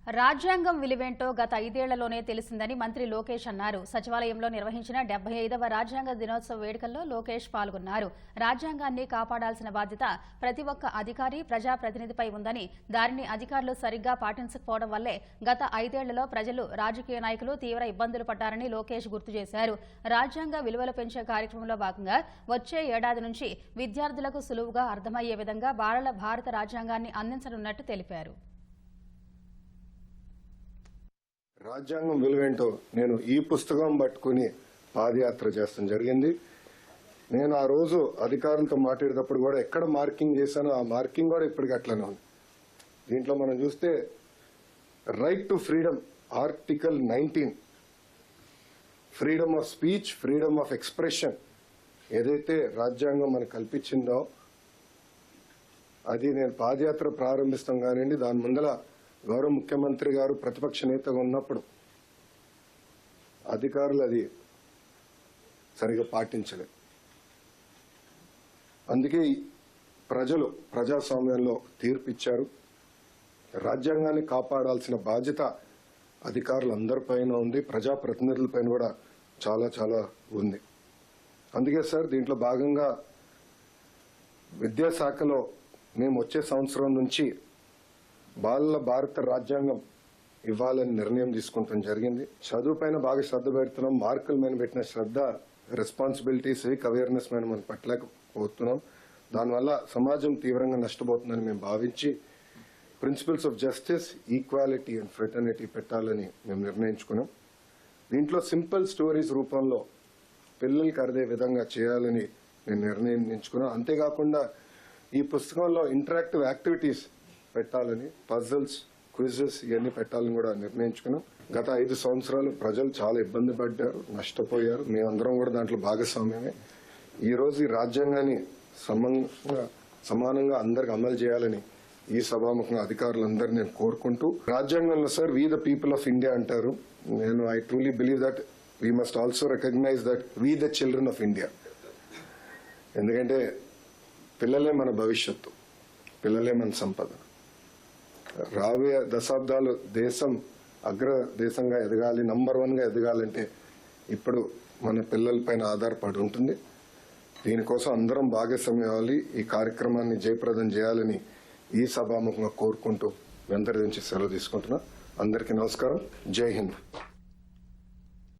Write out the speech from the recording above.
రాజ్యాంగం విలువేంటో గత 5 ఏళ్లలోనే తెలిసిందని మంత్రి లోకేష్ అన్నారు. సచివాలయంలో నిర్వహించిన 75వ రాజ్యాంగ దినోత్సవ వేడుకల్లో లోకేష్ పాల్గొన్నారు. రాజ్యాంగాన్ని కాపాడాల్సిన బాధ్యత ప్రతి ఒక్క అధికారి, ప్రజాప్రతినిధిపై ఉందని, దానిని అధికారులు సరిగ్గా పాటించకపోవడం వల్లే గత 5 ఏళ్లలో ప్రజలు, రాజకీయ నాయకులు తీవ్ర ఇబ్బందులు పడ్డారని లోకేష్ గుర్తు చేశారు. రాజ్యాంగ విలువలు పెంచే కార్యక్రమంలో భాగంగా వచ్చే ఏడాది నుంచి విద్యార్థులకు సులువుగా అర్థమయ్యే విధంగా బాలల భారత రాజ్యాంగాన్ని అందించనున్నట్టు తెలిపారు. రాజ్యాంగం విలువేంటో నేను ఈ పుస్తకం పట్టుకుని పాదయాత్ర చేస్తాం జరిగింది. నేను ఆ రోజు అధికారులతో మాట్లాడేటప్పుడు కూడా ఎక్కడ మార్కింగ్ చేశానో ఆ మార్కింగ్ కూడా ఇప్పటికీ అట్లనే ఉంది. దీంట్లో మనం చూస్తే right to freedom article 19, freedom of speech, freedom of expression ఏదైతే రాజ్యాంగం మనకు కల్పించిందో అది నేను పాదయాత్ర ప్రారంభిస్తాం కానివ్వండి, దాని ముందల గౌరవ ముఖ్యమంత్రి గారు ప్రతిపక్ష నేతగా ఉన్నప్పుడు అధికారులు అది సరిగా పాటించలేదు. అందుకే ప్రజలు ప్రజాస్వామ్యంలో తీర్పు ఇచ్చారు. రాజ్యాంగాన్ని కాపాడాల్సిన బాధ్యత అధికారులందరిపైన ఉంది, ప్రజాప్రతినిధులపైన కూడా చాలా చాలా ఉంది. అందుకే సార్ దీంట్లో భాగంగా విద్యాశాఖలో మేము వచ్చే సంవత్సరం నుంచి బాలల భారత రాజ్యాంగం ఇవ్వాలని నిర్ణయం తీసుకుంటాం జరిగింది. చదువు పైన బాగా శ్రద్ధ పెడుతున్నాం. మార్కుల మీద పెట్టిన శ్రద్ధ, రెస్పాన్సిబిలిటీస్, అవేర్నెస్ మీద మనం పట్టలేకపోతున్నాం. దానివల్ల సమాజం తీవ్రంగా నష్టపోతుందని మేము భావించి principles of justice, equality and fraternity పెట్టాలని మేము నిర్ణయించుకున్నాం. దీంట్లో సింపుల్ స్టోరీస్ రూపంలో పిల్లలకి అర్థే విధంగా చేయాలని మేము నిర్ణయించుకున్నాం. అంతేకాకుండా ఈ పుస్తకంలో ఇంటరాక్టివ్ యాక్టివిటీస్ పెట్టాలని, పజిల్స్, క్విజెస్ ఇవన్నీ పెట్టాలని కూడా నిర్ణయించుకున్నాం. గత 5 సంవత్సరాలు ప్రజలు చాలా ఇబ్బంది పడ్డారు, నష్టపోయారు. మేమందరం కూడా దాంట్లో భాగస్వామ్యమే. ఈ రోజు ఈ రాజ్యాంగాన్ని సమానంగా అందరికి అమలు చేయాలని ఈ సభాముఖంగా అధికారులందరూ నేను కోరుకుంటూ, రాజ్యాంగంలో sir we the people of India అంటారు. నేను I truly believe that we must also recognise that we the children of India. ఎందుకంటే పిల్లలే మన భవిష్యత్తు, పిల్లలే మన సంపద. రాబోయే దశాబ్దాలు దేశం అగ్ర దేశంగా ఎదగాలి, నంబర్ 1గా ఎదగాలంటే ఇప్పుడు మన పిల్లలపైన ఆధారపడి ఉంటుంది. దీనికోసం అందరం భాగస్వామ్యం అవ్వాలి. ఈ కార్యక్రమాన్ని జయప్రదం చేయాలని ఈ సభాముఖంగా కోరుకుంటూ మీ అందరి నుంచి సెలవు తీసుకుంటున్నా. అందరికీ నమస్కారం. జై హింద్.